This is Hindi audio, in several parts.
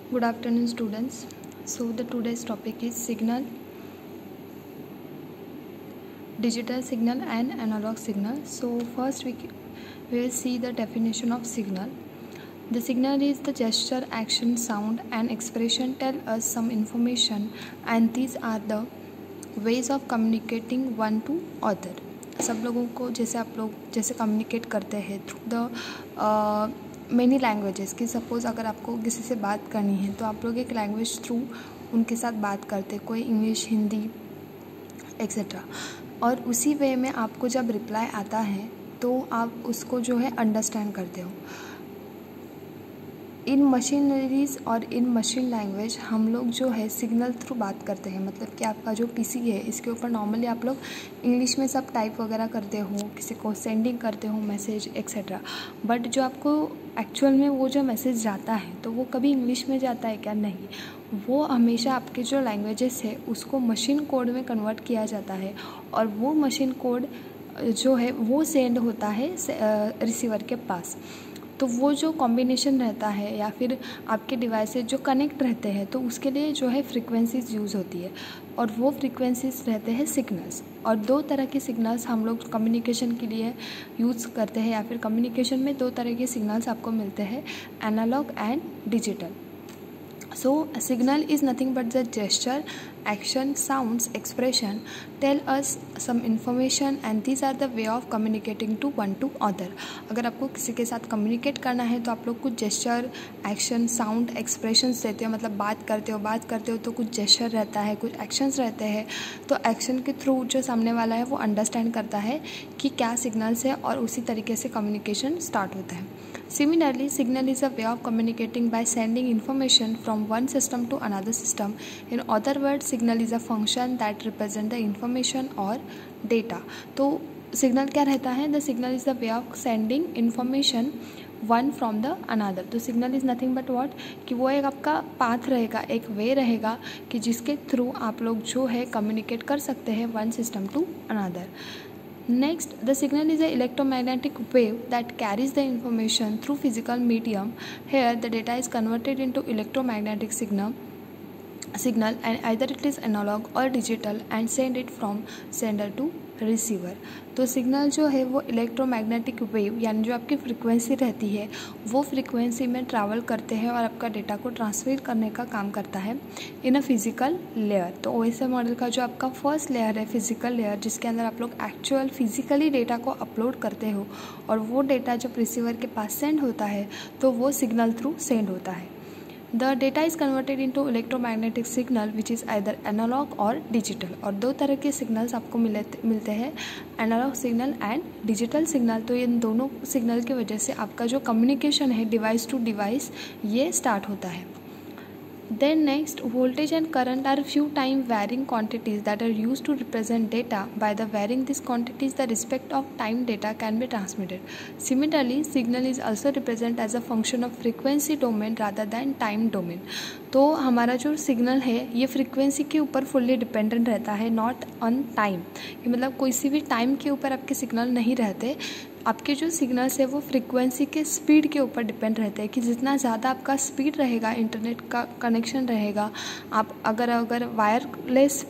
Good afternoon, students. So the today's topic is signal, digital signal and analog signal. So first we will see the definition of signal. The signal is the gesture, action, sound and expression tell us some information, and these are the ways of communicating one to other. सब लोगों को जैसे आप लोग जैसे कम्युनिकेट करते हैं थ्रू द मेनी लैंग्वेजेस कि सपोज़ अगर आपको किसी से बात करनी है तो आप लोग एक लैंग्वेज थ्रू उनके साथ बात करते, कोई इंग्लिश, हिंदी एक्सेट्रा, और उसी वे में आपको जब रिप्लाई आता है तो आप उसको जो है अंडरस्टैंड करते हो. इन मशीनरीज और इन मशीन लैंग्वेज हम लोग जो है सिग्नल थ्रू बात करते हैं. मतलब कि आपका जो पीसी है इसके ऊपर नॉर्मली आप लोग इंग्लिश में सब टाइप वगैरह करते हो, किसी को सेंडिंग करते हो मैसेज एक्सेट्रा, बट जो आपको एक्चुअल में वो जो मैसेज जाता है तो वो कभी इंग्लिश में जाता है क्या? नहीं, वो हमेशा आपके जो लैंग्वेजेस है उसको मशीन कोड में कन्वर्ट किया जाता है और वो मशीन कोड जो है वो सेंड होता है रिसीवर के पास. तो वो जो कॉम्बिनेशन रहता है या फिर आपके डिवाइसेस जो कनेक्ट रहते हैं तो उसके लिए जो है फ्रीक्वेंसीज यूज़ होती है और वो फ्रीक्वेंसीज रहते हैं सिग्नल्स. और दो तरह के सिग्नल्स हम लोग कम्युनिकेशन के लिए यूज़ करते हैं या फिर कम्युनिकेशन में दो तरह के सिग्नल्स आपको मिलते हैं, analog and digital. So a signal is nothing but the gesture, action, sounds, expression tell us some information and these are the way of communicating to one to other. अगर आपको किसी के साथ कम्युनिकेट करना है तो आप लोग कुछ जेस्चर, एक्शन, साउंड, एक्सप्रेशंस देते हो. मतलब बात करते हो तो कुछ जेस्चर रहता है, कुछ एक्शंस रहते हैं. तो एक्शन के थ्रू जो सामने वाला है वो अंडरस्टैंड करता है कि क्या सिग्नल्स है और उसी तरीके से कम्युनिकेशन स्टार्ट होता है. Similarly, signal is a way of communicating by sending information from one system to another system. In other words, signal is a function that represents the information or data. तो signal क्या रहता है? The signal is the way of sending information one from the another. तो signal is nothing but what? कि वो एक आपका पाथ रहेगा, एक वे रहेगा कि जिसके थ्रू आप लोग जो है कम्युनिकेट कर सकते हैं one system to another. Next, the signal is an electromagnetic wave that carries the information through physical medium. Here, the data is converted into electromagnetic signal and either it is analog or digital and send it from sender to receiver. तो सिग्नल जो है वो इलेक्ट्रोमैग्नेटिक वेव यानी जो आपकी फ्रीक्वेंसी रहती है वो फ्रीक्वेंसी में ट्रैवल करते हैं और आपका डेटा को ट्रांसफर करने का काम करता है इन अ फिज़िकल लेयर. तो ओएसआई मॉडल का जो आपका फर्स्ट लेयर है फिज़िकल लेयर, जिसके अंदर आप लोग एक्चुअल फिजिकली डेटा को अपलोड करते हो और वो डेटा जब रिसीवर के पास सेंड होता है तो वो सिग्नल थ्रू सेंड होता है. The data is converted into electromagnetic signal which is either analog or digital. और दो तरह के सिग्नल्स आपको मिलते हैं, analog signal and digital signal. तो इन दोनों सिग्नल की वजह से आपका जो कम्युनिकेशन है डिवाइस टू डिवाइस ये स्टार्ट होता है. Then next, voltage and current are few time varying quantities that are used to represent data. By the varying these quantities, the respect of time data can be transmitted. Similarly, signal is also represented as a function of frequency domain rather than time domain. तो हमारा जो सिग्नल है ये फ्रीक्वेंसी के ऊपर फुल्ली डिपेंडेंट रहता है, नॉट ऑन टाइम. मतलब कोई सी भी टाइम के ऊपर आपके सिग्नल नहीं रहते. आपके जो सिग्नल्स है वो फ्रीक्वेंसी के स्पीड के ऊपर डिपेंड रहते हैं कि जितना ज़्यादा आपका स्पीड रहेगा, इंटरनेट का कनेक्शन रहेगा, आप अगर वायरलेस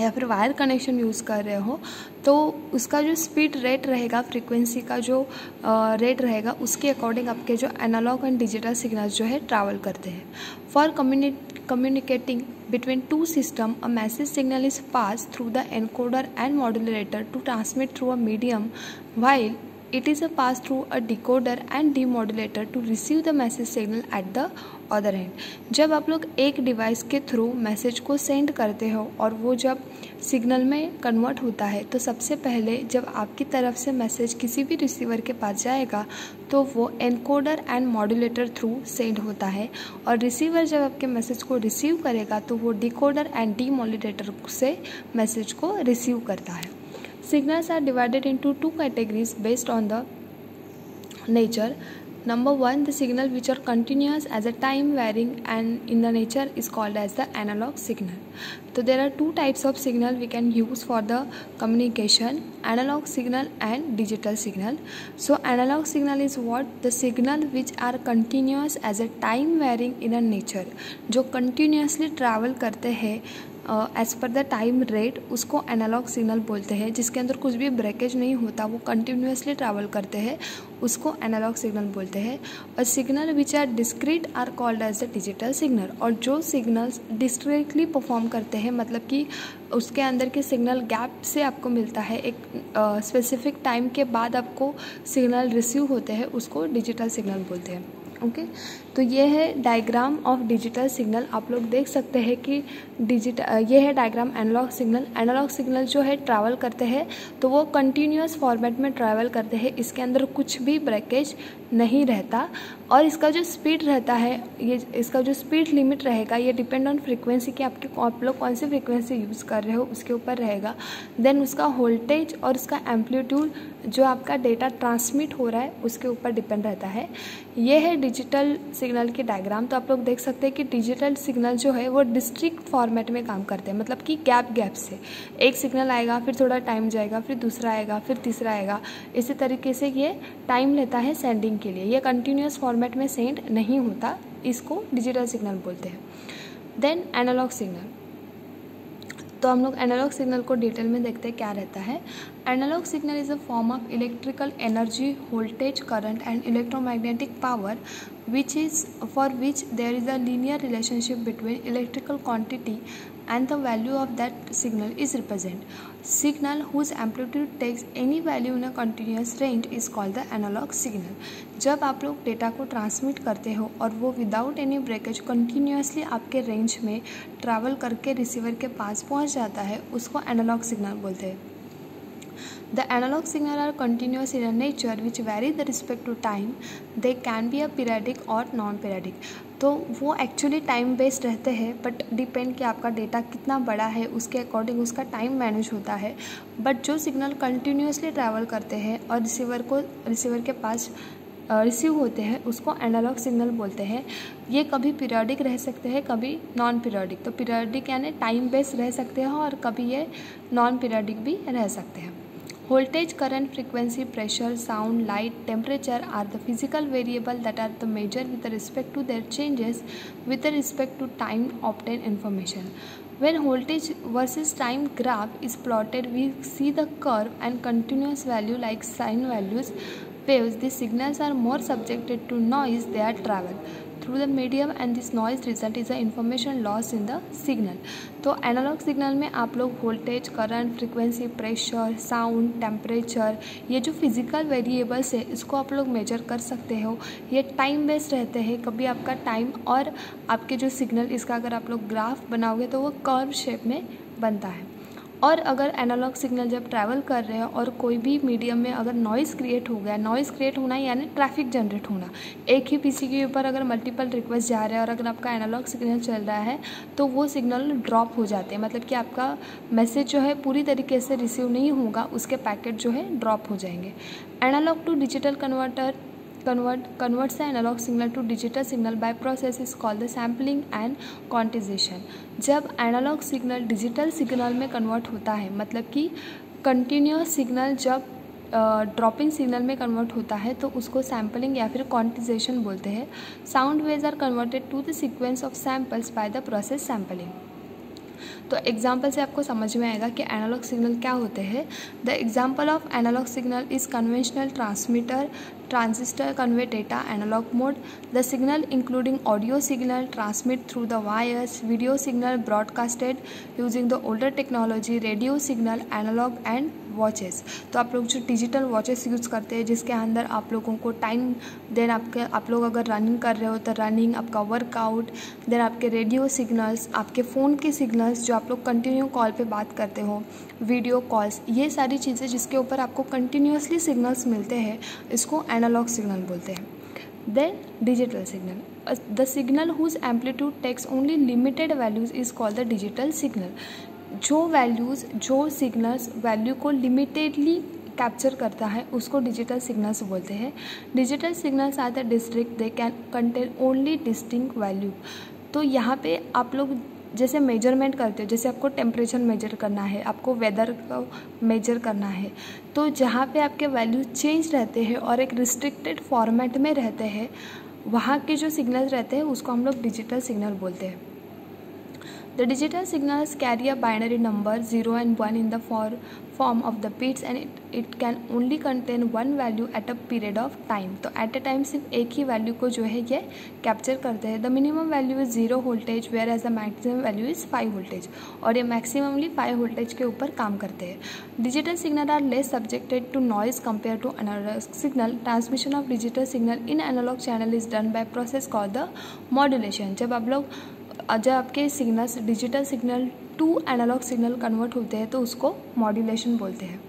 या फिर वायर कनेक्शन यूज़ कर रहे हो तो उसका जो स्पीड रेट रहेगा, फ्रीक्वेंसी का जो रेट रहेगा उसके अकॉर्डिंग आपके जो एनालॉग एंड डिजिटल सिग्नल्स जो है ट्रैवल करते हैं. For communicating between two systems, a message signal is passed through the encoder and modulator to transmit through a medium, while it is a pass through a decoder and demodulator to receive the message signal at the other end. जब आप लोग एक डिवाइस के थ्रू मैसेज को सेंड करते हो और वो जब सिग्नल में कन्वर्ट होता है तो सबसे पहले जब आपकी तरफ से मैसेज किसी भी रिसीवर के पास जाएगा तो वो encoder and modulator through send होता है और रिसीवर जब आपके मैसेज को रिसीव करेगा तो वो डिकोडर एंड डीमॉड्यूलेटर से मैसेज को रिसीव करता है. Signals are divided into two categories based on the nature. Number one, the signal which are continuous as a time varying and in the nature is called as the analog signal. So there are two types of signal we can use for the communication, analog signal and digital signal. So analog signal is what? The signal which are continuous as a time varying in a nature, जो continuously travel करते हैं as per the time rate, उसको एनालॉग सिग्नल बोलते हैं. जिसके अंदर कुछ भी ब्रेकेज नहीं होता, वो कंटिन्यूसली ट्रैवल करते हैं, उसको एनालॉग सिग्नल बोलते हैं. और signal which are discrete are called as the digital signal. और जो सिग्नल्स डिस्क्रीटली परफॉर्म करते हैं, मतलब कि उसके अंदर के सिग्नल गैप से आपको मिलता है, एक स्पेसिफिक टाइम के बाद आपको सिग्नल रिसीव होते हैं, उसको डिजिटल सिग्नल बोलते हैं. ओके तो ये है डायग्राम ऑफ डिजिटल सिग्नल. आप लोग देख सकते हैं कि ये है diagram analog signal. Analog signal जो है ट्रैवल करते हैं तो वो कंटिन्यूस फॉर्मेट में ट्रैवल करते हैं, इसके अंदर कुछ भी ब्रेकेज नहीं रहता. और इसका जो स्पीड रहता है, ये इसका जो स्पीड लिमिट रहेगा, ये डिपेंड ऑन फ्रीक्वेंसी कि आप लोग कौन सी फ्रीक्वेंसी यूज़ कर रहे हो उसके ऊपर रहेगा. देन उसका वोल्टेज और उसका एम्पलीट्यूड जो आपका डेटा ट्रांसमिट हो रहा है उसके ऊपर डिपेंड रहता है. ये है डिजिटल सिग्नल की डायग्राम. तो आप लोग देख सकते हैं कि डिजिटल सिग्नल जो है वो डिस्ट्रिक्ट फॉर्मेट में काम करते हैं, मतलब कि गैप से एक सिग्नल आएगा, फिर थोड़ा टाइम जाएगा, फिर दूसरा आएगा, फिर तीसरा आएगा. इसी तरीके से ये टाइम लेता है सेंडिंग के लिए. ये कंटिन्यूस फॉर्मेट में सेंड नहीं होता, इसको डिजिटल सिग्नल बोलते हैं. Then analog signal. तो हम लोग एनालॉग सिग्नल को डिटेल में देखते हैं क्या रहता है. Analog signal is a form of electrical energy, voltage, current and electromagnetic power for which there is a linear relationship between electrical quantity and the value of that signal is represented. Signal whose amplitude takes any value in a continuous range is called the analog signal. जब आप लोग डेटा को ट्रांसमिट करते हो और वो विदाउट एनी ब्रेकेज कंटिन्यूसली आपके रेंज में ट्रैवल करके रिसीवर के पास पहुंच जाता है, उसको एनालॉग सिग्नल बोलते हैं. The analog signal are continuous in a nature which vary with respect to time. They can be a periodic or non-periodic. तो वो एक्चुअली टाइम बेस्ड रहते हैं, बट डिपेंड कि आपका डेटा कितना बड़ा है उसके अकॉर्डिंग उसका टाइम मैनेज होता है. बट जो सिग्नल कंटिन्यूसली ट्रैवल करते हैं और रिसीवर के पास रिसीव होते हैं, उसको एनालॉग सिग्नल बोलते हैं. ये कभी पीरियडिक रह सकते हैं, कभी नॉन पीरियडिक. तो पीरियडिक यानी टाइम बेस्ड रह सकते हैं और कभी ये नॉन पीरियडिक भी रह सकते हैं. Voltage, current, frequency, pressure, sound, light, temperature are the physical variables that are the measured with respect to their changes with respect to time obtained information. When voltage versus time graph is plotted, we see the curve and continuous value like sine waves. These signals are more subjected to noise they are travel through the medium and this noise result is a information loss in the signal. तो एनालॉग सिग्नल में आप लोग voltage, current, frequency, pressure, sound, temperature, ये जो फिजिकल वेरिएबल्स है इसको आप लोग मेजर कर सकते हो. ये टाइम बेस्ड रहते हैं. कभी आपका टाइम और आपके जो सिग्नल, इसका अगर आप लोग ग्राफ बनाओगे तो वो कर्व शेप में बनता है. और अगर एनालॉग सिग्नल जब ट्रैवल कर रहे हैं और कोई भी मीडियम में अगर नॉइज़ क्रिएट हो गया, नॉइज़ क्रिएट होना यानी ट्रैफिक जनरेट होना, एक ही पीसी के ऊपर अगर मल्टीपल रिक्वेस्ट जा रहे हैं और अगर आपका एनालॉग सिग्नल चल रहा है तो वो सिग्नल ड्रॉप हो जाते हैं, मतलब कि आपका मैसेज जो है पूरी तरीके से रिसीव नहीं होगा, उसके पैकेट जो है ड्रॉप हो जाएंगे. Analog to digital converter converts the analog signal to digital signal by process is called the sampling and quantization. जब एनालॉग सिग्नल डिजिटल सिग्नल में कन्वर्ट होता है, मतलब कि कंटिन्यूस सिग्नल जब ड्रॉपिंग सिग्नल में कन्वर्ट होता है तो उसको सैम्पलिंग या फिर क्वांटिजेशन बोलते हैं. Sound waves are converted to the sequence of samples by the process sampling. तो एग्जाम्पल से आपको समझ में आएगा कि एनालॉग सिग्नल क्या होते हैं. The example of analog signal is conventional transmitter, transistor convey data analog mode. The signal including audio signal transmit through the wires, video signal broadcasted using the older technology, radio signal, analog and watches. तो आप लोग जो डिजिटल वॉचेस यूज़ करते हैं जिसके अंदर आप लोगों को टाइम, देन आप लोग अगर रनिंग कर रहे हो तो रनिंग, आपका वर्कआउट, देन आपके रेडियो सिग्नल्स, आपके फ़ोन के सिग्नल्स जो आप लोग कंटिन्यू कॉल पे बात करते हो, वीडियो कॉल्स, ये सारी चीज़ें जिसके ऊपर आपको कंटिन्यूसली सिग्नल्स मिलते हैं, इसको एनालॉग सिग्नल बोलते हैं. Then digital signal. The signal whose amplitude takes only limited values is called the digital signal. जो सिग्नल्स वैल्यू को लिमिटेडली कैप्चर करता है उसको डिजिटल सिग्नल्स बोलते हैं। Digital signals are the district they can contain only distinct value. तो यहाँ पे आप लोग जैसे मेजरमेंट करते हो, जैसे आपको टेम्परेचर मेजर करना है, आपको वेदर को मेजर करना है, तो जहाँ पे आपके वैल्यू चेंज रहते हैं और एक रिस्ट्रिक्टेड फॉर्मेट में रहते हैं, वहाँ के जो सिग्नल्स रहते हैं उसको हम लोग डिजिटल सिग्नल बोलते हैं। The digital signals carry a binary number 0 and 1 in the form of the bits and it can only contain one value at a period of time। तो at a time सिर्फ एक ही वैल्यू को जो है ये कैप्चर करते हैं। The minimum value is 0 voltage whereas the maximum value is 5 voltage और ये मैक्सिममली 5 voltage के ऊपर काम करते हैं। Digital signal are less subjected to noise compared to analog signal। Transmission of digital signal in analog channel is done by process called the modulation। जब आपके signals digital signal to analog signal convert होते हैं तो उसको मॉड्यूलेशन बोलते हैं।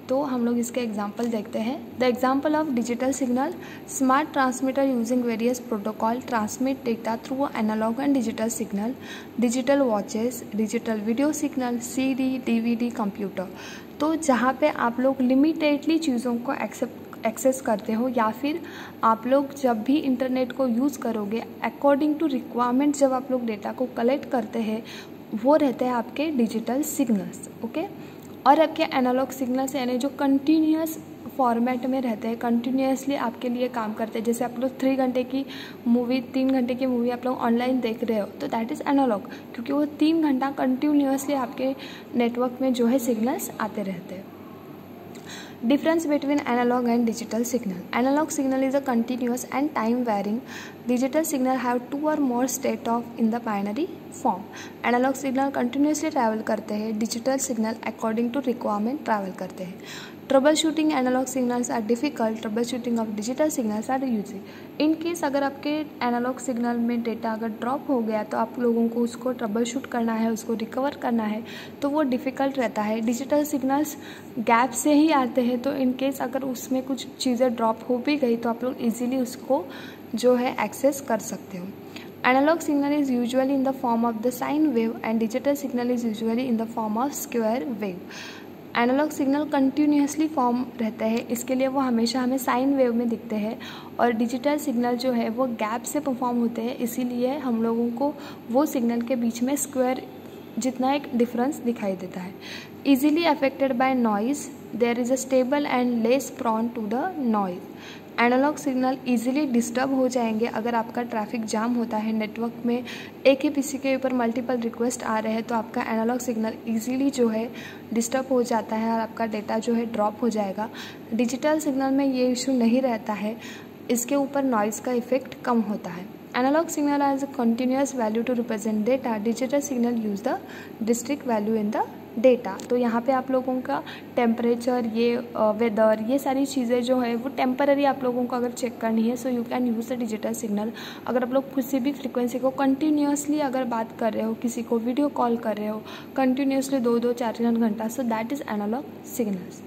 तो हम लोग इसके एग्जांपल देखते हैं। The example of digital signal, smart transmitter using various protocol transmit data through analog and digital signal, digital watches, digital video signal, CD, DVD, computer. तो जहाँ पे आप लोग लिमिटेडली चीज़ों को एक्सेस करते हो या फिर आप लोग जब भी इंटरनेट को यूज़ करोगे अकॉर्डिंग टू रिक्वायरमेंट जब आप लोग डेटा को कलेक्ट करते हैं वो रहते हैं आपके डिजिटल सिग्नल्स। ओके, और आपके एनालॉग सिग्नल्स यानी जो कंटिन्यूस फॉर्मेट में रहते हैं, कंटिन्यूसली आपके लिए काम करते हैं। जैसे आप लोग 3 घंटे की मूवी 3 घंटे की मूवी आप लोग ऑनलाइन देख रहे हो तो दैट इज़ एनालॉग, क्योंकि वो 3 घंटा कंटिन्यूसली आपके नेटवर्क में जो है सिग्नल्स आते रहते हैं। Difference between analog and digital signal. Analog signal is a continuous and time varying. Digital signal have 2 or more state of in the binary form. Analog signal continuously travel करते हैं, digital signal according to requirement travel करते हैं। Troubleshooting analog signals are difficult. Troubleshooting of digital signals are easy. In case अगर आपके एनालॉग सिग्नल में डेटा अगर ड्रॉप हो गया तो आप लोगों को उसको ट्रबल शूट करना है, उसको रिकवर करना है, तो वो डिफ़िकल्ट रहता है। डिजिटल सिग्नल्स गैप से ही आते हैं, तो इन केस अगर उसमें कुछ चीज़ें ड्रॉप हो भी गई तो आप लोग इजीली उसको जो है एक्सेस कर सकते हो। Analog signal is usually in the form of the sine wave and digital signal is usually in the form of square wave। Analog signal continuously form रहता है, इसके लिए वो हमेशा हमें साइन वेव में दिखते हैं, और डिजिटल सिग्नल जो है वो गैप से परफॉर्म होते हैं, इसीलिए हम लोगों को वो सिग्नल के बीच में स्क्वायर जितना एक डिफरेंस दिखाई देता है। Easily affected by noise, there is a stable and less prone to the noise. Analog signal easily disturb हो जाएंगे अगर आपका ट्रैफिक जाम होता है, नेटवर्क में एक ही पीसी के ऊपर मल्टीपल रिक्वेस्ट आ रहे हैं, तो आपका एनालॉग सिग्नल इजीली जो है डिस्टर्ब हो जाता है और आपका डेटा जो है ड्रॉप हो जाएगा। डिजिटल सिग्नल में ये इशू नहीं रहता है, इसके ऊपर नॉइज़ का इफेक्ट कम होता है। Analog signal has a continuous value to represent data, digital signal use the district value in the data. तो यहाँ पे आप लोगों का टेम्परेचर, ये वेदर, ये सारी चीज़ें जो है वो टेम्पररी आप लोगों को अगर चेक करनी है, so you can use the digital signal. अगर आप लोग किसी भी फ्रिक्वेंसी को कंटिन्यूसली अगर बात कर रहे हो, किसी को वीडियो कॉल कर रहे हो कंटिन्यूसली 2-2, 4-4 घंटा, so that is analog signals.